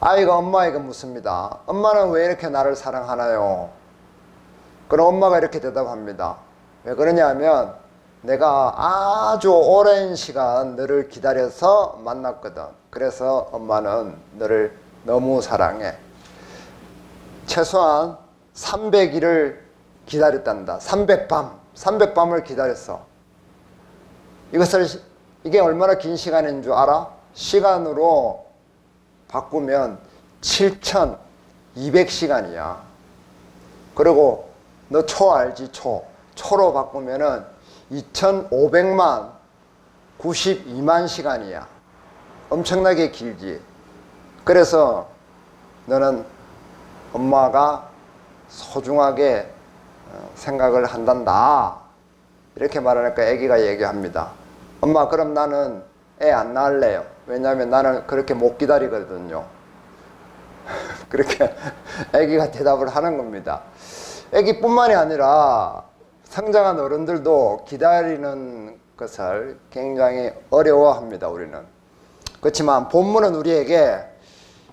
아이가 엄마에게 묻습니다. 엄마는 왜 이렇게 나를 사랑하나요? 그럼 엄마가 이렇게 대답합니다. 왜 그러냐 하면 내가 아주 오랜 시간 너를 기다려서 만났거든. 그래서 엄마는 너를 너무 사랑해. 최소한 300일을 기다렸단다. 300밤을 기다렸어. 이게 얼마나 긴 시간인 줄 알아? 시간으로 바꾸면 7200시간이야. 그리고 너 초 알지? 초로 바꾸면은 2500만 92만 시간이야. 엄청나게 길지. 그래서 너는 엄마가 소중하게 생각을 한단다. 이렇게 말하니까 아기가 얘기합니다. 엄마, 그럼 나는 애 안 낳을래요. 왜냐하면 나는 그렇게 못 기다리거든요. 그렇게 아기가 대답을 하는 겁니다. 아기뿐만이 아니라 성장한 어른들도 기다리는 것을 굉장히 어려워합니다. 우리는. 그렇지만 본문은 우리에게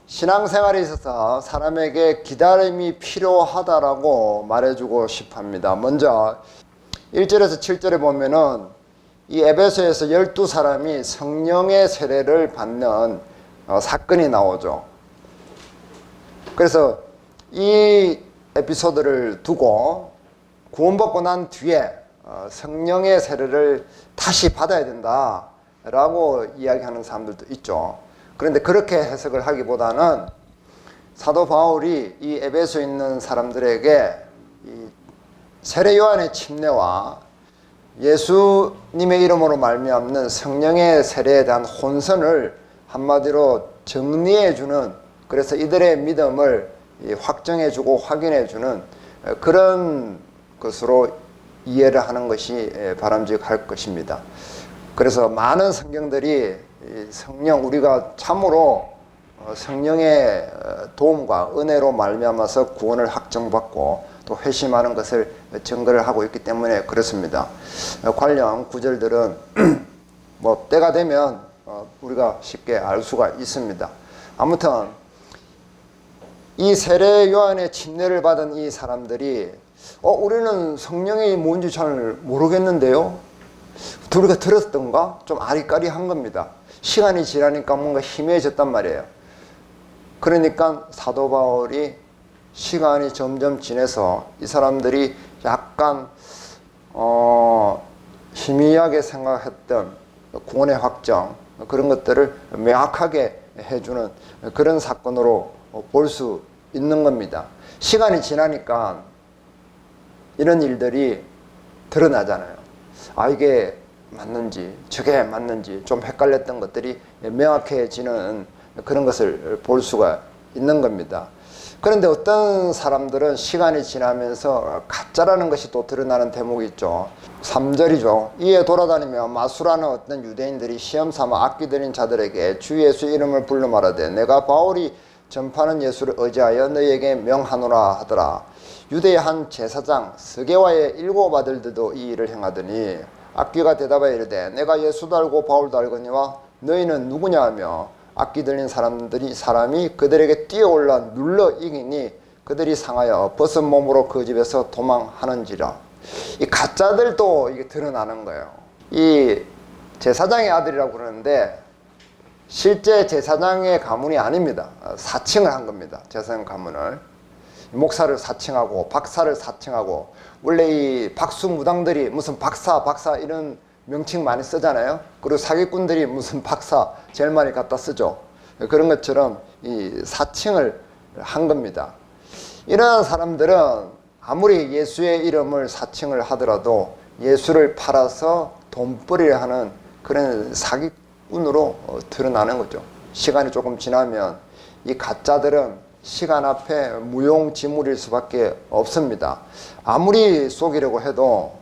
신앙생활에 있어서 사람에게 기다림이 필요하다라고 말해주고 싶습니다. 먼저 1절에서 7절에 보면은 이 에베소에서 12사람이 성령의 세례를 받는 사건이 나오죠. 그래서 이 에피소드를 두고 구원받고 난 뒤에 성령의 세례를 다시 받아야 된다라고 이야기하는 사람들도 있죠. 그런데 그렇게 해석을 하기보다는 사도 바울이 이 에베소에 있는 사람들에게 이 세례 요한의 침례와 예수님의 이름으로 말미암는 성령의 세례에 대한 혼선을 한마디로 정리해주는, 그래서 이들의 믿음을 확정해주고 확인해주는 그런 것으로 이해를 하는 것이 바람직할 것입니다. 그래서 많은 성경들이 성령, 우리가 참으로 성령의 도움과 은혜로 말미암아서 구원을 확정받고 또 회심하는 것을 증거를 하고 있기 때문에 그렇습니다. 관련 구절들은 뭐 때가 되면 우리가 쉽게 알 수가 있습니다. 아무튼 이 세례 요한의 침례를 받은 이 사람들이 우리는 성령이 뭔지 잘 모르겠는데요, 우리가 들었던가? 좀 아리까리한 겁니다. 시간이 지나니까 뭔가 희미해졌단 말이에요. 그러니까 사도 바울이 시간이 점점 지나서 이 사람들이 약간 희미하게 생각했던 구원의 확정, 그런 것들을 명확하게 해주는 그런 사건으로 볼 수 있는 겁니다. 시간이 지나니까 이런 일들이 드러나잖아요. 이게 맞는지 저게 맞는지 좀 헷갈렸던 것들이 명확해지는 그런 것을 볼 수가 있는 겁니다. 그런데 어떤 사람들은 시간이 지나면서 가짜라는 것이 또 드러나는 대목이 있죠. 3절이죠. 이에 돌아다니며 마수라는 어떤 유대인들이 시험삼아 악기들인 자들에게 주 예수 이름을 불러 말하되 내가 바울이 전파하는 예수를 의지하여 너희에게 명하노라 하더라. 유대의 한 제사장 스게와의 7 아들들도 이 일을 행하더니 악귀가 대답하여 이르되 내가 예수도 알고 바울도 알거니와 너희는 누구냐 하며 악기 들린 사람이 그들에게 뛰어올라 눌러 이기니 그들이 상하여 벗은 몸으로 그 집에서 도망하는지라. 이 가짜들도 이게 드러나는 거예요. 이 제사장의 아들이라고 그러는데 실제 제사장의 가문이 아닙니다. 사칭을 한 겁니다. 제사장 가문을. 목사를 사칭하고 박사를 사칭하고, 원래 이 박수무당들이 무슨 박사 이런 명칭 많이 쓰잖아요. 그리고 사기꾼들이 무슨 박사 제일 많이 갖다 쓰죠. 그런 것처럼 이 사칭을 한 겁니다. 이러한 사람들은 아무리 예수의 이름을 사칭을 하더라도 예수를 팔아서 돈벌이를 하는 그런 사기꾼으로 드러나는 거죠. 시간이 조금 지나면 이 가짜들은 시간 앞에 무용지물일 수밖에 없습니다. 아무리 속이려고 해도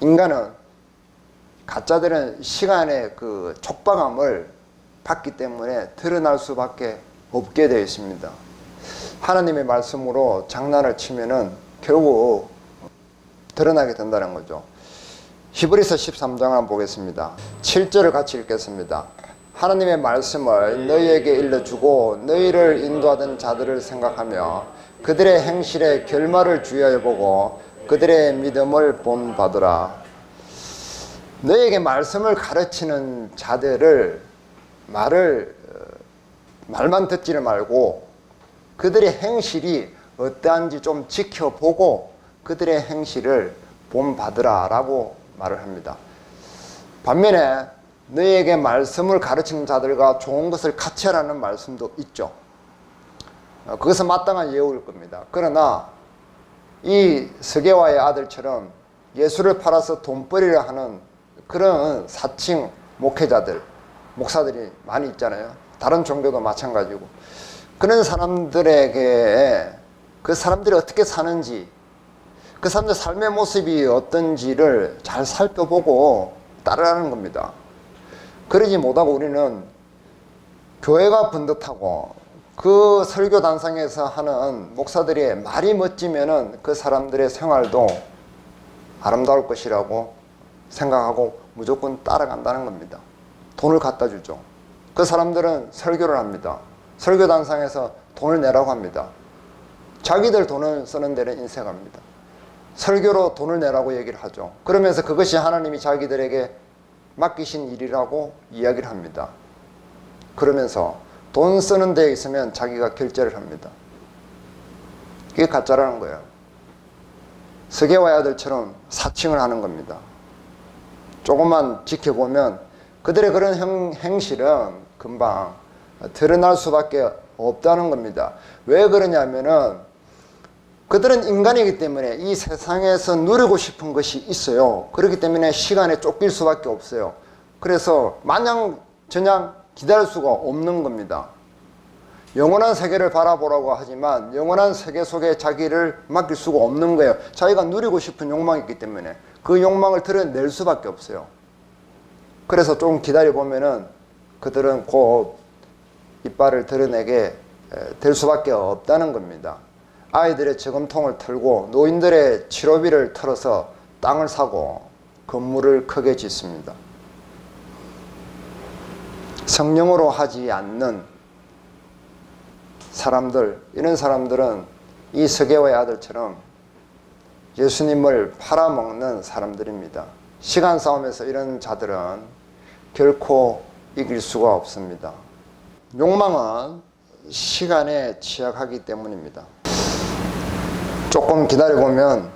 인간은, 가짜들은 시간의 그 촉박함을 받기 때문에 드러날 수밖에 없게 되어 있습니다. 하나님의 말씀으로 장난을 치면은 결국 드러나게 된다는 거죠. 히브리서 13장 한번 보겠습니다. 7절을 같이 읽겠습니다. 하나님의 말씀을 너희에게 일러주고 너희를 인도하던 자들을 생각하며 그들의 행실의 결말을 주의하여 보고 그들의 믿음을 본받으라. 너희에게 말씀을 가르치는 자들을 말만 듣지를 말고 그들의 행실이 어떠한지 좀 지켜보고 그들의 행실을 본받으라 라고 말을 합니다. 반면에 너희에게 말씀을 가르치는 자들과 좋은 것을 같이 하라는 말씀도 있죠. 그것은 마땅한 예우일 겁니다. 그러나 이 스게와의 아들처럼 예수를 팔아서 돈벌이를 하는 그런 사칭 목회자들, 목사들이 많이 있잖아요. 다른 종교도 마찬가지고. 그런 사람들에게 그 사람들이 어떻게 사는지, 그 사람들 삶의 모습이 어떤지를 잘 살펴보고 따르라는 겁니다. 그러지 못하고 우리는 교회가 번듯하고 그 설교 단상에서 하는 목사들의 말이 멋지면은 그 사람들의 생활도 아름다울 것이라고 생각하고 무조건 따라간다는 겁니다. 돈을 갖다 주죠. 그 사람들은 설교를 합니다. 설교 단상에서 돈을 내라고 합니다. 자기들 돈을 쓰는 데는 인색합니다. 설교로 돈을 내라고 얘기를 하죠. 그러면서 그것이 하나님이 자기들에게 맡기신 일이라고 이야기를 합니다. 그러면서 돈 쓰는 데에 있으면 자기가 결제를 합니다. 그게 가짜라는 거예요. 스게와의 아들처럼 사칭을 하는 겁니다. 조금만 지켜보면 그들의 그런 행실은 금방 드러날 수밖에 없다는 겁니다. 왜 그러냐면은 그들은 인간이기 때문에 이 세상에서 누리고 싶은 것이 있어요. 그렇기 때문에 시간에 쫓길 수밖에 없어요. 그래서 마냥 저냥 기다릴 수가 없는 겁니다. 영원한 세계를 바라보라고 하지만 영원한 세계 속에 자기를 맡길 수가 없는 거예요. 자기가 누리고 싶은 욕망이 있기 때문에 그 욕망을 드러낼 수밖에 없어요. 그래서 좀 기다려보면은 그들은 곧 이빨을 드러내게 될 수밖에 없다는 겁니다. 아이들의 저금통을 털고 노인들의 치료비를 털어서 땅을 사고 건물을 크게 짓습니다. 성령으로 하지 않는 사람들, 이런 사람들은 이 스게와의 아들처럼 예수님을 팔아먹는 사람들입니다. 시간 싸움에서 이런 자들은 결코 이길 수가 없습니다. 욕망은 시간에 취약하기 때문입니다. 조금 기다려보면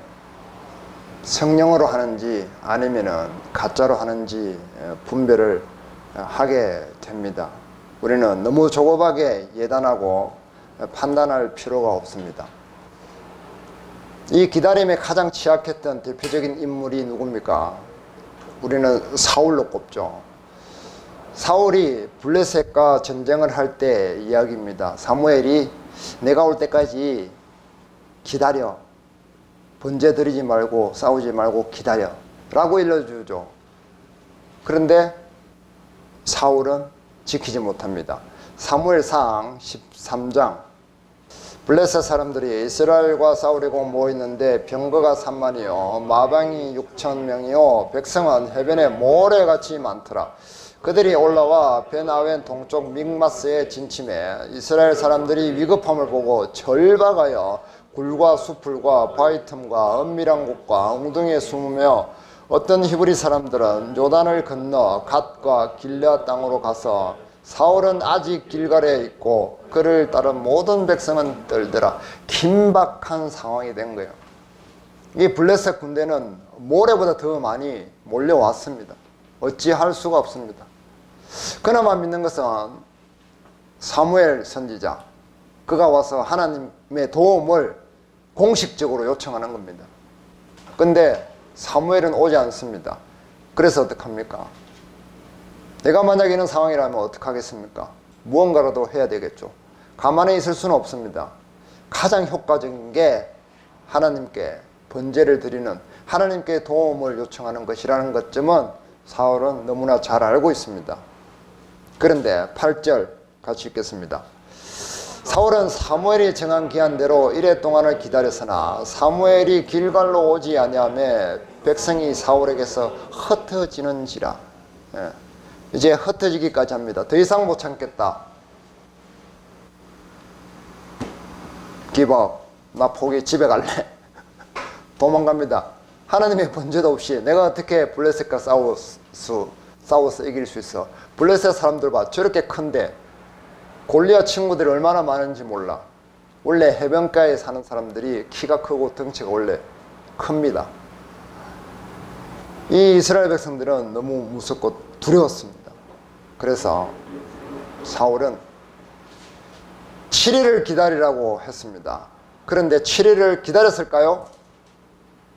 성령으로 하는지 아니면은 가짜로 하는지 분별을 하게 됩니다. 우리는 너무 조급하게 예단하고 판단할 필요가 없습니다. 이 기다림에 가장 취약했던 대표적인 인물이 누굽니까? 우리는 사울로 꼽죠. 사울이 블레셋과 전쟁을 할 때 이야기입니다. 사무엘이 내가 올 때까지 기다려. 번제 드리지 말고 싸우지 말고 기다려 라고 일러주죠. 그런데 사울은 지키지 못합니다. 사무엘상 13장 블레셋 사람들이 이스라엘과 싸우려고 모였는데 병거가 3만이요 마병이 6,000명이요 백성은 해변에 모래같이 많더라. 그들이 올라와 베나웬 동쪽 믹마스에 진침해 이스라엘 사람들이 위급함을 보고 절박하여 굴과 수풀과 바위 틈과 은밀한 곳과 웅덩이에 숨으며 어떤 히브리 사람들은 요단을 건너 갓과 길르앗 땅으로 가서 사울은 아직 길갈에 있고 그를 따른 모든 백성은 떨더라. 긴박한 상황이 된 거예요. 이 블레셋 군대는 모래보다 더 많이 몰려왔습니다. 어찌할 수가 없습니다. 그나마 믿는 것은 사무엘 선지자, 그가 와서 하나님의 도움을 공식적으로 요청하는 겁니다. 근데 사무엘은 오지 않습니다. 그래서 어떡합니까? 내가 만약 이런 상황이라면 어떡하겠습니까? 무언가라도 해야 되겠죠. 가만히 있을 수는 없습니다. 가장 효과적인 게 하나님께 번제를 드리는, 하나님께 도움을 요청하는 것이라는 것쯤은 사울은 너무나 잘 알고 있습니다. 그런데 8절 같이 읽겠습니다. 사울은 사무엘이 정한 기한대로 이레 동안을 기다렸으나 사무엘이 길갈로 오지 아니하며 백성이 사울에게서 흩어지는지라. 이제 흩어지기까지 합니다. 더 이상 못 참겠다. 기밥, 나 포기, 집에 갈래. 도망갑니다. 하나님의 번제도 없이 내가 어떻게 블레셋과 싸워서 이길 수 있어. 블레셋 사람들 봐, 저렇게 큰데 골리앗 친구들이 얼마나 많은지 몰라. 원래 해변가에 사는 사람들이 키가 크고 덩치가 원래 큽니다. 이 이스라엘 백성들은 너무 무섭고 두려웠습니다. 그래서 사울은 7일을 기다리라고 했습니다. 그런데 7일을 기다렸을까요?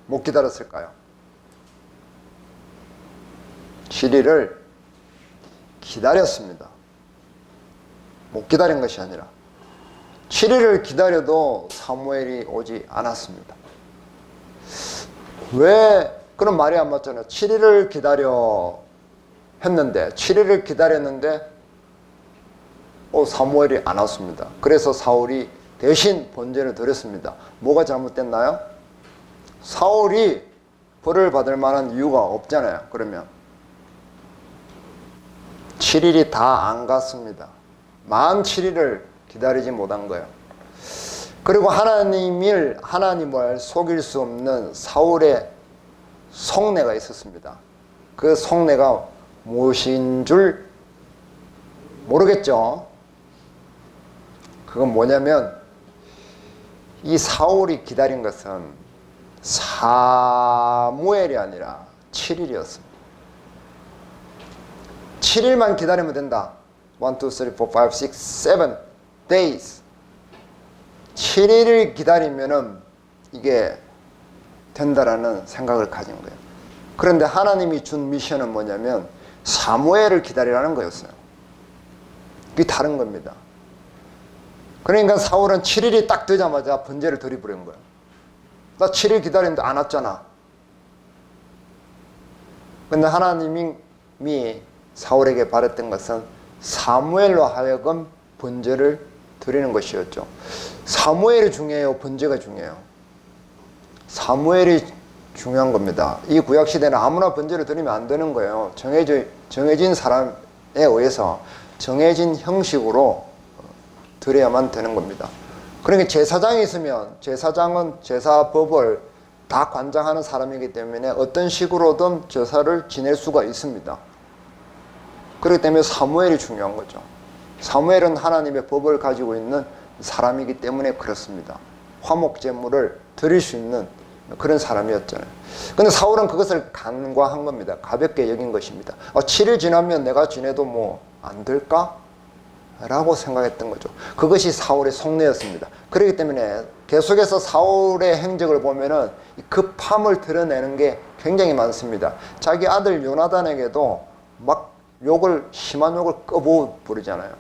못 기다렸을까요? 7일을 기다렸습니다. 못 기다린 것이 아니라 7일을 기다려도 사무엘이 오지 않았습니다. 왜 그런 말이 안 맞잖아요. 7일을 기다려 했는데 7일을 기다렸는데 사무엘이 안 왔습니다. 그래서 사울이 대신 번제를 드렸습니다. 뭐가 잘못됐나요? 사울이 벌을 받을 만한 이유가 없잖아요. 그러면 7일이 다 안 갔습니다. 만 7일을 기다리지 못한 거예요. 그리고 하나님을 속일 수 없는 사울의 속내가 있었습니다. 그 속내가 무엇인 줄 모르겠죠. 그건 뭐냐면 이 사울이 기다린 것은 사무엘이 아니라 7일이었습니다. 7일만 기다리면 된다. 1, 2, 3, 4, 5, 6, 7 days. 7일을 기다리면은 이게 된다라는 생각을 가진 거예요. 그런데 하나님이 준 미션은 뭐냐면 사무엘을 기다리라는 거였어요. 그게 다른 겁니다. 그러니까 사울은 7일이 딱 되자마자 번제를 드려버린 거예요. 나 7일 기다리는데 안 왔잖아. 근데 하나님이 사울에게 바랬던 것은 사무엘로 하여금 번제를 드리는 것이었죠. 사무엘이 중요해요? 번제가 중요해요? 사무엘이 중요한 겁니다. 이 구약시대는 아무나 번제를 드리면 안 되는 거예요. 정해진 사람에 의해서 정해진 형식으로 드려야만 되는 겁니다. 그러니까 제사장이 있으면 제사장은 제사법을 다 관장하는 사람이기 때문에 어떤 식으로든 제사를 지낼 수가 있습니다. 그렇기 때문에 사무엘이 중요한 거죠. 사무엘은 하나님의 법을 가지고 있는 사람이기 때문에 그렇습니다. 화목제물을 드릴 수 있는 그런 사람이었잖아요. 근데 사울은 그것을 간과한 겁니다. 가볍게 여긴 것입니다. 7일 지나면 내가 지내도 뭐 안 될까? 라고 생각했던 거죠. 그것이 사울의 속내였습니다. 그렇기 때문에 계속해서 사울의 행적을 보면은 급함을 드러내는 게 굉장히 많습니다. 자기 아들 요나단에게도 막 심한 욕을 꺼부부리잖아요.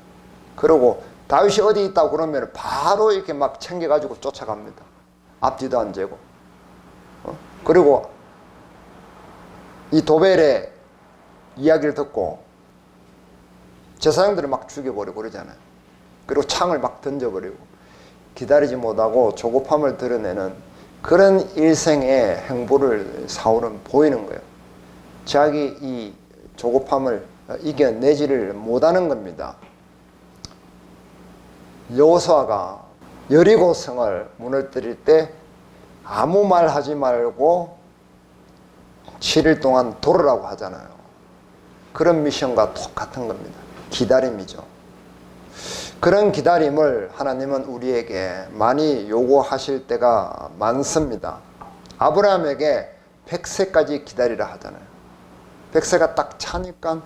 그리고 다윗이 어디 있다고 그러면 바로 이렇게 막 챙겨가지고 쫓아갑니다. 앞뒤도 안 재고. 그리고 이 도벨의 이야기를 듣고 제사장들을 막 죽여버리고 그러잖아요. 그리고 창을 막 던져버리고 기다리지 못하고 조급함을 드러내는 그런 일생의 행보를 사울은 보이는 거예요. 자기 이 조급함을 이겨내지를 못하는 겁니다. 여호수아가 여리고 성을 무너뜨릴 때 아무 말 하지 말고 7일 동안 돌으라고 하잖아요. 그런 미션과 똑같은 겁니다. 기다림이죠. 그런 기다림을 하나님은 우리에게 많이 요구하실 때가 많습니다. 아브라함에게 100세까지 기다리라 하잖아요. 100세가 딱 차니까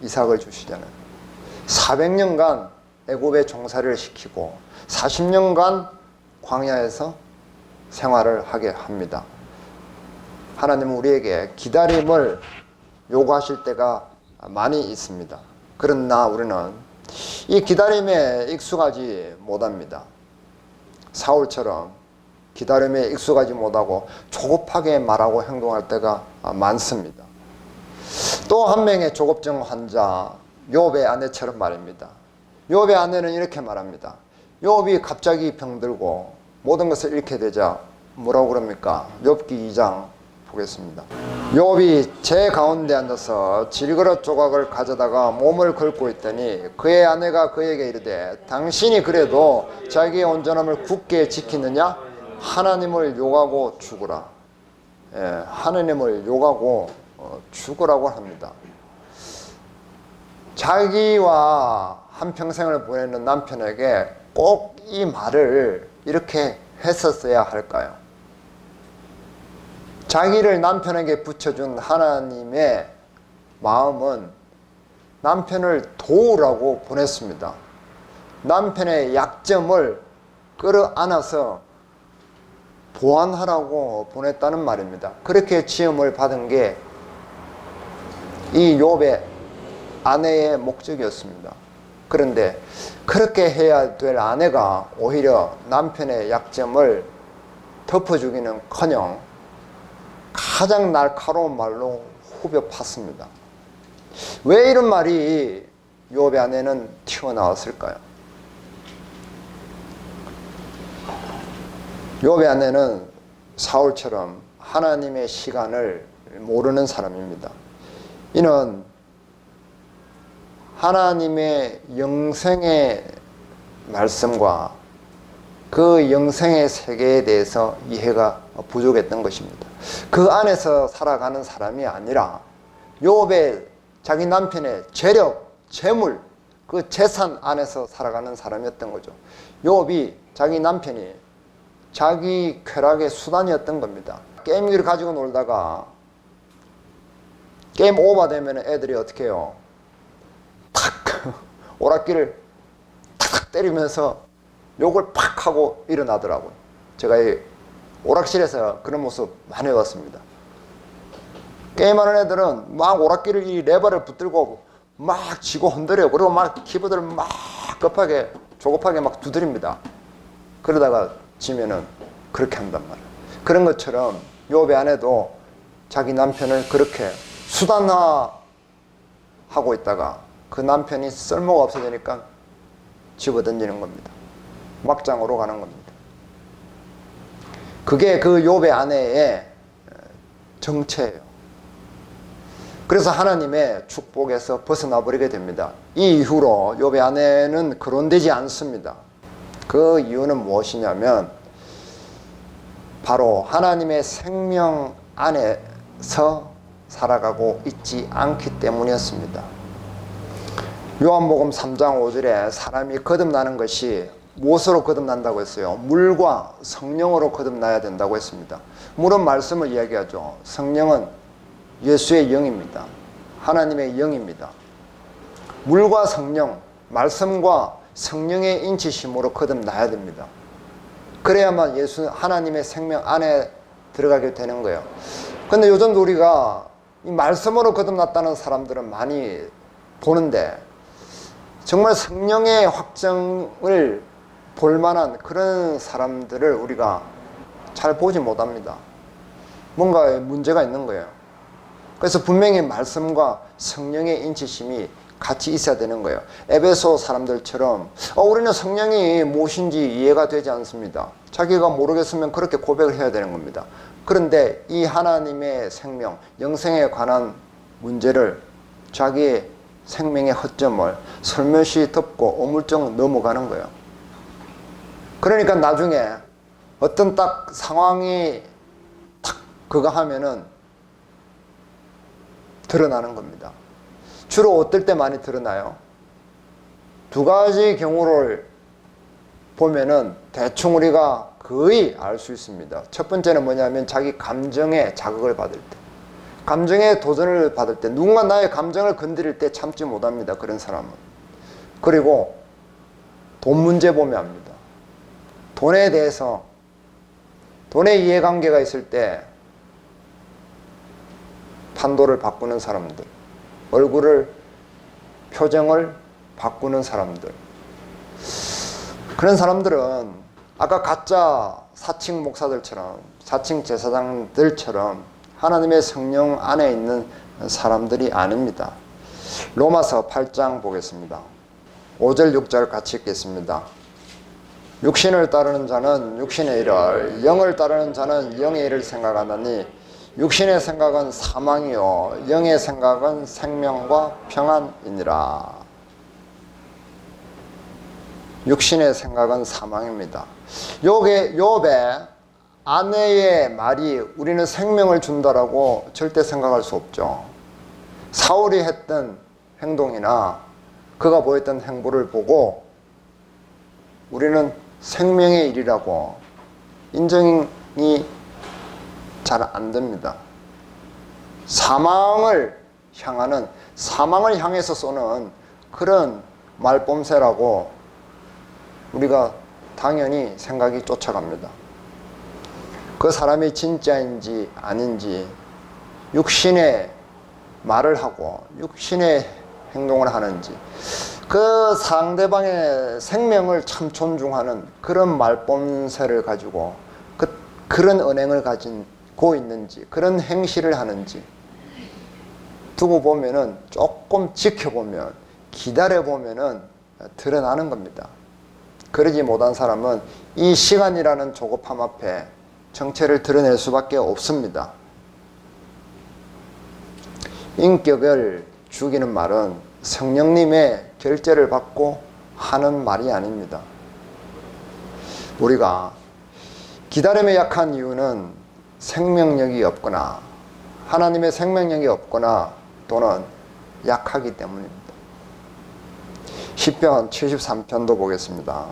이삭을 주시잖아요. 400년간 애굽에 종살이를 시키고 40년간 광야에서 생활을 하게 합니다. 하나님은 우리에게 기다림을 요구하실 때가 많이 있습니다. 그러나 우리는 이 기다림에 익숙하지 못합니다. 사울처럼 기다림에 익숙하지 못하고 조급하게 말하고 행동할 때가 많습니다. 또 한 명의 조급증 환자 욥의 아내처럼 말입니다. 욥의 아내는 이렇게 말합니다. 욥이 갑자기 병들고 모든 것을 잃게 되자 뭐라고 그럽니까? 욥기 2장 보겠습니다. 욥이 제 가운데 앉아서 질그릇 조각을 가져다가 몸을 긁고 있더니 그의 아내가 그에게 이르되 당신이 그래도 자기의 온전함을 굳게 지키느냐? 하나님을 욕하고 죽으라. 하나님을 욕하고 죽으라고 합니다. 자기와 한평생을 보내는 남편에게 꼭 이 말을 이렇게 했었어야 할까요? 자기를 남편에게 붙여준 하나님의 마음은 남편을 도우라고 보냈습니다. 남편의 약점을 끌어안아서 보완하라고 보냈다는 말입니다. 그렇게 지음을 받은 게 이 욥의 아내의 목적이었습니다. 그런데 그렇게 해야 될 아내가 오히려 남편의 약점을 덮어주기는커녕 가장 날카로운 말로 후벼 팠습니다. 왜 이런 말이 욥의 아내는 튀어나왔을까요? 욥의 아내는 사울처럼 하나님의 시간을 모르는 사람입니다. 이는 하나님의 영생의 말씀과 그 영생의 세계에 대해서 이해가 부족했던 것입니다. 그 안에서 살아가는 사람이 아니라 욥의 자기 남편의 재력, 재물, 그 재산 안에서 살아가는 사람이었던 거죠. 욥이 자기 남편이 자기 쾌락의 수단이었던 겁니다. 게임기를 가지고 놀다가 게임 오버 되면 애들이 어떻게 해요? 탁 오락기를 탁 때리면서 욕을 팍 하고 일어나더라고요. 제가 이 오락실에서 그런 모습 많이 봤습니다. 게임하는 애들은 막 오락기를 이 레버를 붙들고 막 쥐고 흔들어요. 그리고 막 키보드를 막 급하게 조급하게 막 두드립니다. 그러다가 지면은 그렇게 한단 말이에요. 그런 것처럼 욥의 아내도 자기 남편을 그렇게 수단화하고 있다가 그 남편이 쓸모가 없어지니까 집어던지는 겁니다. 막장으로 가는 겁니다. 그게 그 욥의 아내의 정체예요. 그래서 하나님의 축복에서 벗어나 버리게 됩니다. 이 이후로 욥의 아내는 거론되지 않습니다. 그 이유는 무엇이냐면 바로 하나님의 생명 안에서 살아가고 있지 않기 때문이었습니다. 요한복음 3장 5절에 사람이 거듭나는 것이 무엇으로 거듭난다고 했어요? 물과 성령으로 거듭나야 된다고 했습니다. 물은 말씀을 이야기하죠. 성령은 예수의 영입니다. 하나님의 영입니다. 물과 성령, 말씀과 성령의 인치심으로 거듭나야 됩니다. 그래야만 예수 하나님의 생명 안에 들어가게 되는 거예요. 근데 요즘도 우리가 이 말씀으로 거듭났다는 사람들은 많이 보는데 정말 성령의 확정을 볼 만한 그런 사람들을 우리가 잘 보지 못합니다. 뭔가 문제가 있는 거예요. 그래서 분명히 말씀과 성령의 인치심이 같이 있어야 되는 거예요. 에베소 사람들처럼 우리는 성령이 무엇인지 이해가 되지 않습니다. 자기가 모르겠으면 그렇게 고백을 해야 되는 겁니다. 그런데 이 하나님의 생명, 영생에 관한 문제를 자기의 생명의 허점을 설며시 덮고 오물쩍 넘어가는 거예요. 그러니까 나중에 어떤 딱 상황이 탁 그거 하면은 드러나는 겁니다. 주로 어떨 때 많이 드러나요? 두 가지 경우를 보면은 대충 우리가 거의 알 수 있습니다. 첫 번째는 뭐냐면 자기 감정에 자극을 받을 때, 감정에 도전을 받을 때, 누군가 나의 감정을 건드릴 때 참지 못합니다. 그런 사람은. 그리고 돈 문제 보면 압니다. 돈에 대해서, 돈의 이해관계가 있을 때 판도를 바꾸는 사람들, 얼굴을, 표정을 바꾸는 사람들, 그런 사람들은 아까 가짜 사칭 목사들처럼, 사칭 제사장들처럼 하나님의 성령 안에 있는 사람들이 아닙니다. 로마서 8장 보겠습니다. 5절 6절 같이 읽겠습니다. 육신을 따르는 자는 육신의 일을, 영을 따르는 자는 영의 일을 생각하나니 육신의 생각은 사망이요 영의 생각은 생명과 평안이니라. 육신의 생각은 사망입니다. 욥의 아내의 말이 우리는 생명을 준다라고 절대 생각할 수 없죠. 사울이 했던 행동이나 그가 보였던 행보를 보고 우리는 생명의 일이라고 인정이 잘 안 됩니다. 사망을 향해서 쏘는 그런 말뽐새라고 우리가 당연히 생각이 쫓아갑니다. 그 사람이 진짜인지 아닌지 육신의 말을 하고 육신의 행동을 하는지 그 상대방의 생명을 참 존중하는 그런 말뽐새를 가지고 그런 언행을 가지고 있는지 그런 행실을 하는지 두고 보면은 조금 지켜보면 기다려보면은 드러나는 겁니다. 그러지 못한 사람은 이 시간이라는 조급함 앞에 정체를 드러낼 수밖에 없습니다. 인격을 죽이는 말은 성령님의 결재를 받고 하는 말이 아닙니다. 우리가 기다림에 약한 이유는 생명력이 없거나 하나님의 생명력이 없거나 또는 약하기 때문입니다. 시편 73편도 보겠습니다.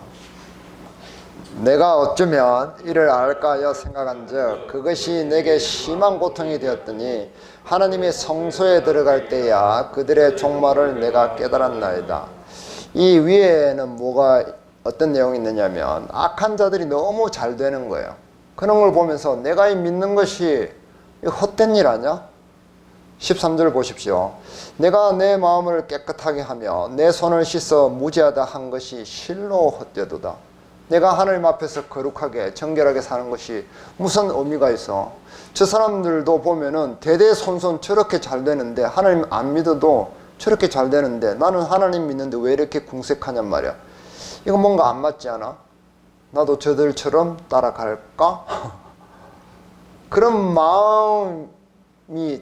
내가 어쩌면 이를 알까 하여 생각한즉 그것이 내게 심한 고통이 되었더니 하나님의 성소에 들어갈 때야 그들의 종말을 내가 깨달았나이다. 이 위에는 어떤 내용이 있느냐면 악한 자들이 너무 잘 되는 거예요. 그런 걸 보면서 내가 믿는 것이 헛된 일 아니야? 13절 보십시오. 내가 내 마음을 깨끗하게 하며 내 손을 씻어 무죄하다 한 것이 실로 헛되도다. 내가 하나님 앞에서 거룩하게 정결하게 사는 것이 무슨 의미가 있어? 저 사람들도 보면은 대대손손 저렇게 잘 되는데 하나님 안 믿어도 저렇게 잘 되는데 나는 하나님 믿는데 왜 이렇게 궁색하냔 말이야. 이거 뭔가 안 맞지 않아? 나도 저들처럼 따라갈까? 그런 마음이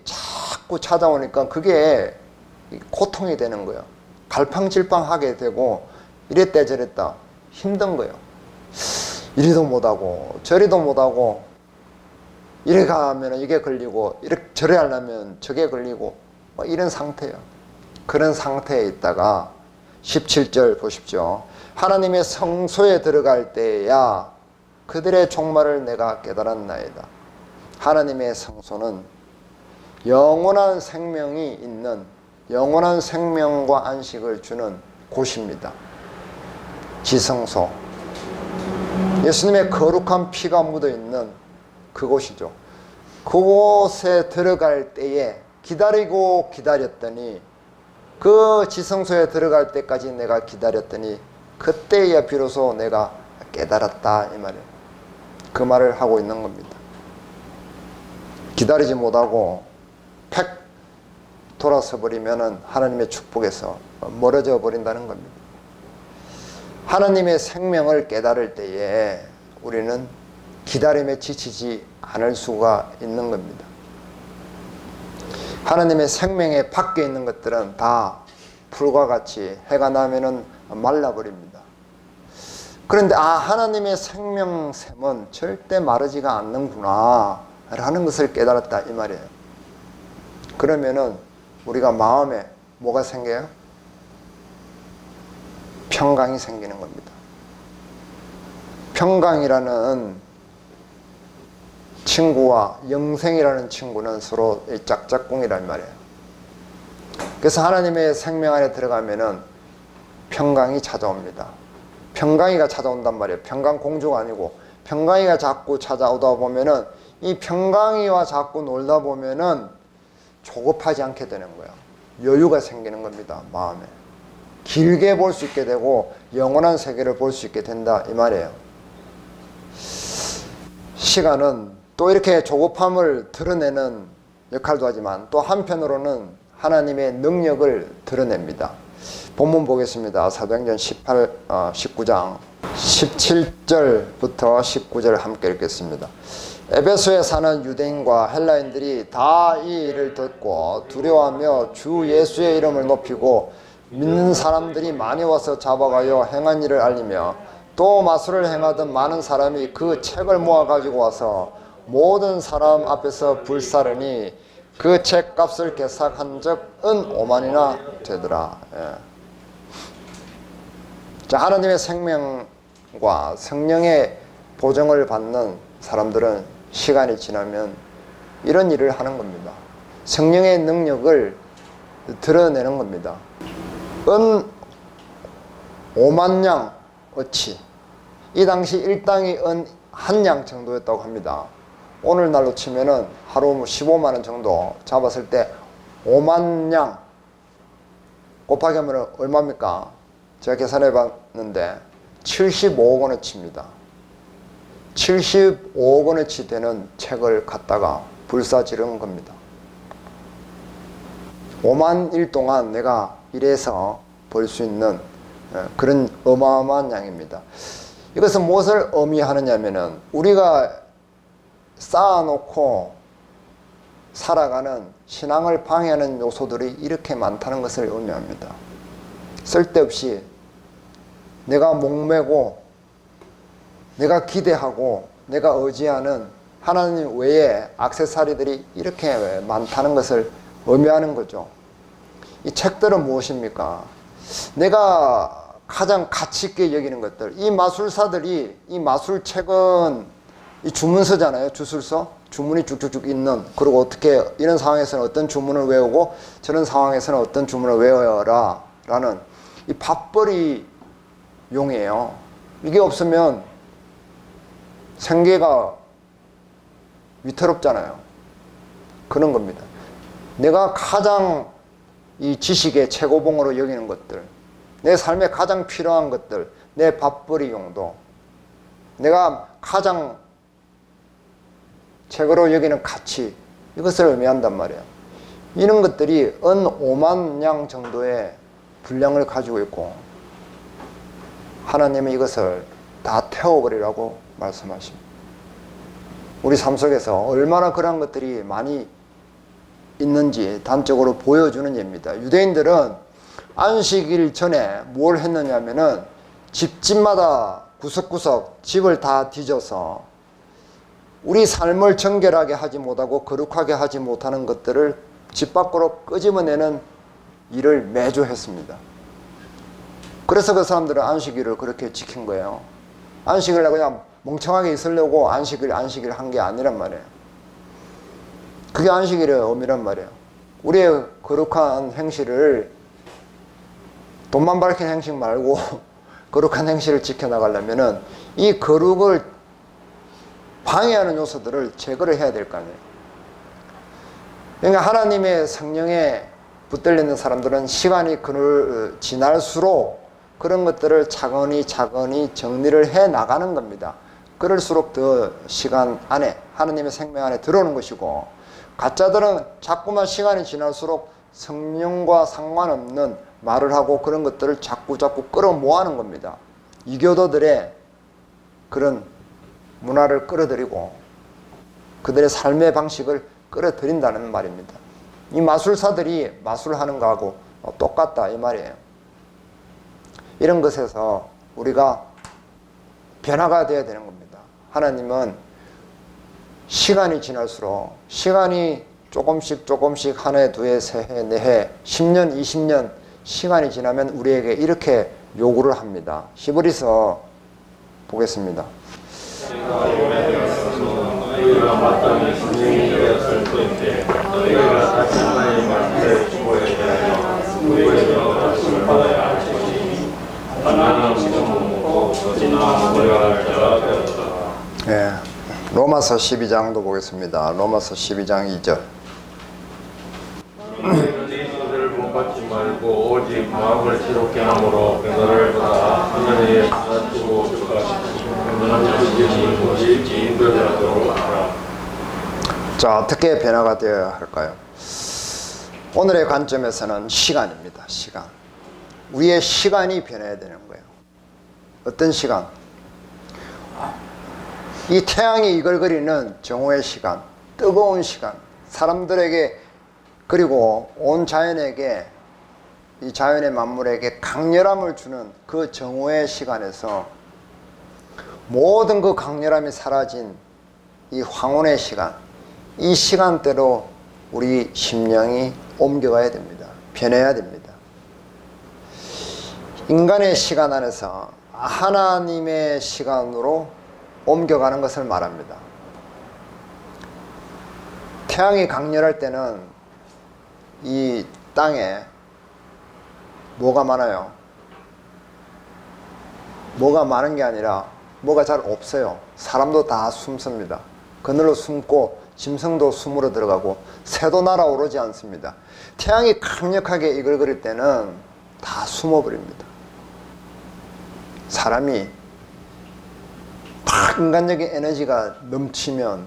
자꾸 찾아오니까 그게 고통이 되는 거예요. 갈팡질팡하게 되고 이랬다 저랬다 힘든 거예요. 이리도 못하고 저리도 못하고 이래 가면 이게 걸리고 저래 하려면 저게 걸리고 이런 상태예요. 그런 상태에 있다가 17절 보십시오. 하나님의 성소에 들어갈 때야 그들의 종말을 내가 깨달았나이다. 하나님의 성소는 영원한 생명이 있는 영원한 생명과 안식을 주는 곳입니다. 지성소, 예수님의 거룩한 피가 묻어있는 그곳이죠. 그곳에 들어갈 때에 기다리고 기다렸더니 그 지성소에 들어갈 때까지 내가 기다렸더니 그때야 비로소 내가 깨달았다 이 말이에요. 그 말을 하고 있는 겁니다. 기다리지 못하고 팩 돌아서 버리면 하나님의 축복에서 멀어져 버린다는 겁니다. 하나님의 생명을 깨달을 때에 우리는 기다림에 지치지 않을 수가 있는 겁니다. 하나님의 생명에 밖에 있는 것들은 다 풀과 같이 해가 나면은 말라버립니다. 그런데 하나님의 생명샘은 절대 마르지가 않는구나 라는 것을 깨달았다 이 말이에요. 그러면은 우리가 마음에 뭐가 생겨요? 평강이 생기는 겁니다. 평강이라는 친구와 영생이라는 친구는 서로 짝짝꿍이란 말이에요. 그래서 하나님의 생명 안에 들어가면은 평강이 찾아옵니다. 평강이가 찾아온단 말이에요. 평강 공주가 아니고 평강이가 자꾸 찾아오다 보면은 이 평강이와 자꾸 놀다 보면은 조급하지 않게 되는 거예요. 여유가 생기는 겁니다. 마음에. 길게 볼 수 있게 되고 영원한 세계를 볼 수 있게 된다 이 말이에요. 시간은 또 이렇게 조급함을 드러내는 역할도 하지만 또 한편으로는 하나님의 능력을 드러냅니다. 본문 보겠습니다. 사도행전 19장 17절부터 19절 함께 읽겠습니다. 에베소에 사는 유대인과 헬라인들이 다 이 일을 듣고 두려워하며 주 예수의 이름을 높이고 믿는 사람들이 많이 와서 잡아가요 행한 일을 알리며 또 마술을 행하던 많은 사람이 그 책을 모아 가지고 와서 모든 사람 앞에서 불사르니 그 책값을 계산한 적 은 5만이나 되더라. 예. 자, 하나님의 생명과 성령의 보증을 받는 사람들은 시간이 지나면 이런 일을 하는 겁니다. 성령의 능력을 드러내는 겁니다. 은 5만 양 어치, 이 당시 일당이 은 한 양 정도였다고 합니다. 오늘날로 치면은 하루 15만 원 정도 잡았을 때 5만 양 곱하기 하면 얼마입니까? 제가 계산해 봤는데 75억 원어치입니다. 75억 원어치 되는 책을 갖다가 불사지른 겁니다. 5만 일 동안 내가 일해서 벌 수 있는 그런 어마어마한 양입니다. 이것은 무엇을 의미하느냐면은 우리가 쌓아놓고 살아가는 신앙을 방해하는 요소들이 이렇게 많다는 것을 의미합니다. 쓸데없이 내가 목매고 내가 기대하고 내가 의지하는 하나님 외에 액세서리들이 이렇게 많다는 것을 의미하는 거죠. 이 책들은 무엇입니까? 내가 가장 가치 있게 여기는 것들. 이 마술사들이 이 마술책은 이 주문서잖아요. 주술서. 주문이 쭉쭉쭉 있는, 그리고 어떻게 이런 상황에서는 어떤 주문을 외우고 저런 상황에서는 어떤 주문을 외워라 라는 이 밥벌이 용이에요. 이게 없으면 생계가 위태롭잖아요. 그런 겁니다. 내가 가장 이 지식의 최고봉으로 여기는 것들, 내 삶에 가장 필요한 것들, 내 밥벌이 용도, 내가 가장 최고로 여기는 가치, 이것을 의미한단 말이에요. 이런 것들이 은 5만 양 정도의 분량을 가지고 있고 하나님은 이것을 다 태워버리라고 말씀하십니다. 우리 삶 속에서 얼마나 그런 것들이 많이 있는지 단적으로 보여주는 예입니다. 유대인들은 안식일 전에 뭘 했느냐면은 집집마다 구석구석 집을 다 뒤져서 우리 삶을 정결하게 하지 못하고 거룩하게 하지 못하는 것들을 집 밖으로 끄집어내는 일을 매주 했습니다. 그래서 그 사람들은 안식일을 그렇게 지킨 거예요. 안식일에 그냥 멍청하게 있으려고 안식일 한 게 아니란 말이에요. 그게 안식일의 의미란 말이에요. 우리의 거룩한 행실을 돈만 밝힌 행실 말고 거룩한 행실을 지켜나가려면은 이 거룩을 방해하는 요소들을 제거를 해야 될 거 아니에요. 그러니까 하나님의 성령에 붙들리는 사람들은 시간이 지날수록 그런 것들을 차근히 정리를 해 나가는 겁니다. 그럴수록 더 시간 안에, 하나님의 생명 안에 들어오는 것이고, 가짜들은 자꾸만 시간이 지날수록 성령과 상관없는 말을 하고 그런 것들을 자꾸 끌어모아는 겁니다. 이교도들의 그런 문화를 끌어들이고 그들의 삶의 방식을 끌어들인다는 말입니다. 이 마술사들이 마술하는 거하고 똑같다 이 말이에요. 이런 것에서 우리가 변화가 되어야 되는 겁니다. 하나님은 시간이 지날수록, 시간이 조금씩 한 해, 두 해, 세 해, 네 해, 10년, 20년 시간이 지나면 우리에게 이렇게 요구를 합니다. 히브리서 보겠습니다. 너희가 마땅히 선생이 되었을 때인데 너희가 다시 하나님의 말씀을 주고에 대하여 우리의 말씀을 받아야 할 것이니 하나님 지금 먹고 어디나 먹어야 할 자가 되었다. 예, 로마서 12장도 보겠습니다. 로마서 12장 2절. 너희는 이들을 본받지 말고 오직 마음을 지롭게 함으로 너를 받아 하나님의 사랑으로 들어가시고 자, 어떻게 변화가 되어야 할까요? 오늘의 관점에서는 시간입니다. 시간. 우리의 시간이 변해야 되는 거예요. 어떤 시간? 이 태양이 이글거리는 정오의 시간, 뜨거운 시간, 사람들에게 그리고 온 자연에게, 이 자연의 만물에게 강렬함을 주는 그 정오의 시간에서 모든 그 강렬함이 사라진 이 황혼의 시간, 이 시간대로 우리 심령이 옮겨가야 됩니다. 변해야 됩니다. 인간의 시간 안에서 하나님의 시간으로 옮겨가는 것을 말합니다. 태양이 강렬할 때는 이 땅에 뭐가 많아요? 뭐가 많은 게 아니라 뭐가 잘 없어요. 사람도 다 숨습니다. 그늘로 숨고 짐승도 숨으로 들어가고 새도 날아오르지 않습니다. 태양이 강력하게 이글거릴 때는 다 숨어버립니다. 사람이 막 인간적인 에너지가 넘치면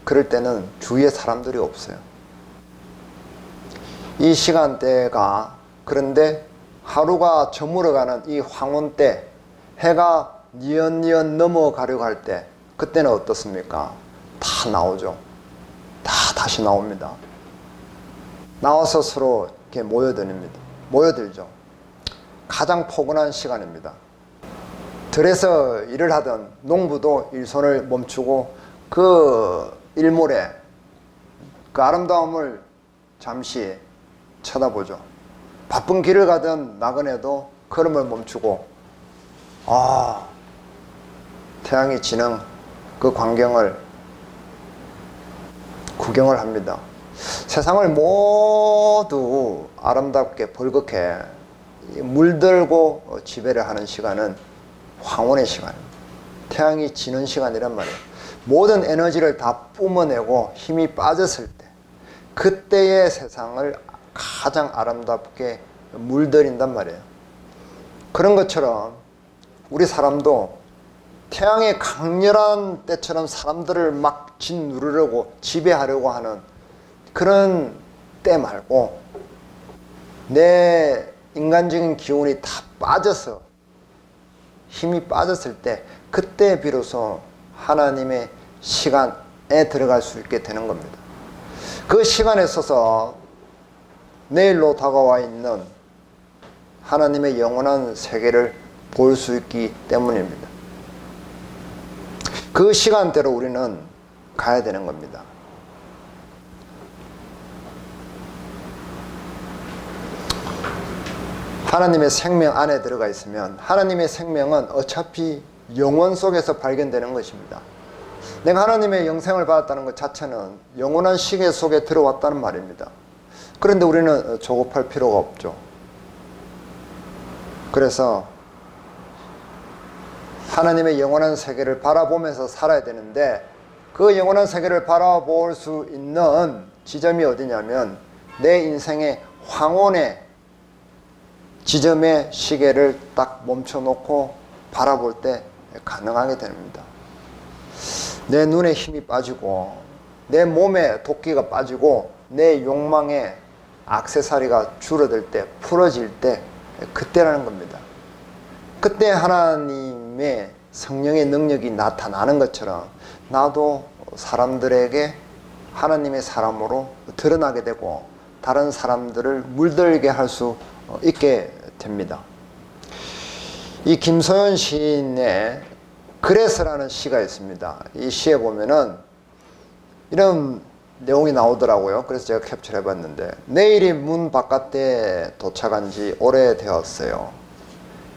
그럴 때는 주위에 사람들이 없어요. 이 시간대가, 그런데 하루가 저물어가는 이 황혼 때, 해가 뉘엿뉘엿 넘어가려고 할 때, 그때는 어떻습니까? 다 나오죠. 다 다시 나옵니다. 나와서 서로 이렇게 모여들죠. 가장 포근한 시간입니다. 들에서 일을 하던 농부도 일손을 멈추고 그 일몰의 그 아름다움을 잠시 쳐다보죠. 바쁜 길을 가던 나그네도 걸음을 멈추고 태양이 지는 그 광경을 구경을 합니다. 세상을 모두 아름답게 벌겋게 물들고 지배를 하는 시간은 황혼의 시간입니다. 태양이 지는 시간이란 말이에요. 모든 에너지를 다 뿜어내고 힘이 빠졌을 때, 그때의 세상을 가장 아름답게 물들인단 말이에요. 그런 것처럼 우리 사람도 태양의 강렬한 때처럼 사람들을 막 짓누르려고 지배하려고 하는 그런 때 말고, 내 인간적인 기운이 다 빠져서 힘이 빠졌을 때, 그때 비로소 하나님의 시간에 들어갈 수 있게 되는 겁니다. 그 시간에 있어서 내일로 다가와 있는 하나님의 영원한 세계를 볼 수 있기 때문입니다. 그 시간대로 우리는 가야 되는 겁니다. 하나님의 생명 안에 들어가 있으면, 하나님의 생명은 어차피 영원 속에서 발견되는 것입니다. 내가 하나님의 영생을 받았다는 것 자체는 영원한 시계 속에 들어왔다는 말입니다. 그런데 우리는 조급할 필요가 없죠. 그래서 하나님의 영원한 세계를 바라보면서 살아야 되는데, 그 영원한 세계를 바라볼 수 있는 지점이 어디냐면, 내 인생의 황혼의 지점의 시계를 딱 멈춰놓고 바라볼 때 가능하게 됩니다. 내 눈에 힘이 빠지고, 내 몸에 도끼가 빠지고, 내 욕망의 액세서리가 줄어들 때, 풀어질 때, 그때라는 겁니다. 그때 하나님의 성령의 능력이 나타나는 것처럼 나도 사람들에게 하나님의 사람으로 드러나게 되고, 다른 사람들을 물들게 할 수 있게 됩니다. 이 김소연 시인의 그래서라는 시가 있습니다. 이 시에 보면은 이런 내용이 나오더라고요. 그래서 제가 캡처를 해봤는데, 내일이 문 바깥에 도착한 지 오래되었어요.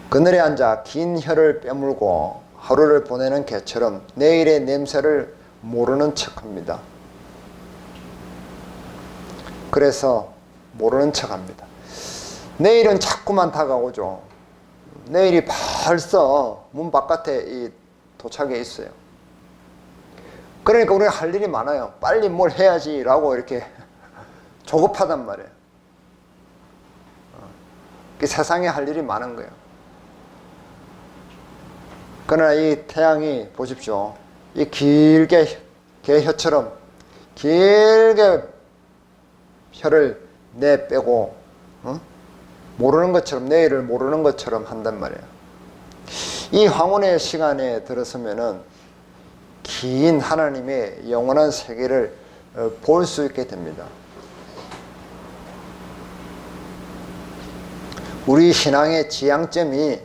그늘에 앉아 긴 혀를 빼물고 하루를 보내는 개처럼 내일의 냄새를 모르는 척합니다. 그래서 모르는 척합니다. 내일은 자꾸만 다가오죠. 내일이 벌써 문 바깥에 도착해 있어요. 그러니까 우리가 할 일이 많아요. 빨리 뭘 해야지 라고 이렇게 조급하단 말이에요. 세상에 할 일이 많은 거예요. 그러나 이 태양이 보십시오. 이 길게 개 혀처럼 길게 혀를 내빼고 모르는 것처럼, 내일을 모르는 것처럼 한단 말이에요. 이 황혼의 시간에 들어서면은 긴 하나님의 영원한 세계를 볼 수 있게 됩니다. 우리 신앙의 지향점이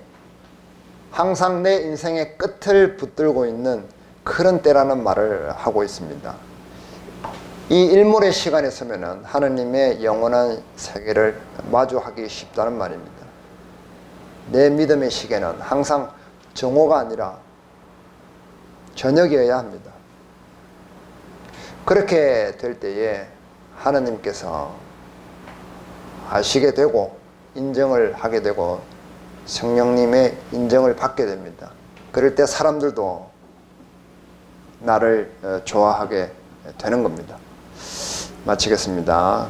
항상 내 인생의 끝을 붙들고 있는 그런 때라는 말을 하고 있습니다. 이 일몰의 시간에 서면은 하느님의 영원한 세계를 마주하기 쉽다는 말입니다. 내 믿음의 시계는 항상 정오가 아니라 저녁이어야 합니다. 그렇게 될 때에 하느님께서 아시게 되고 인정을 하게 되고 성령님의 인정을 받게 됩니다. 그럴 때 사람들도 나를 좋아하게 되는 겁니다. 마치겠습니다.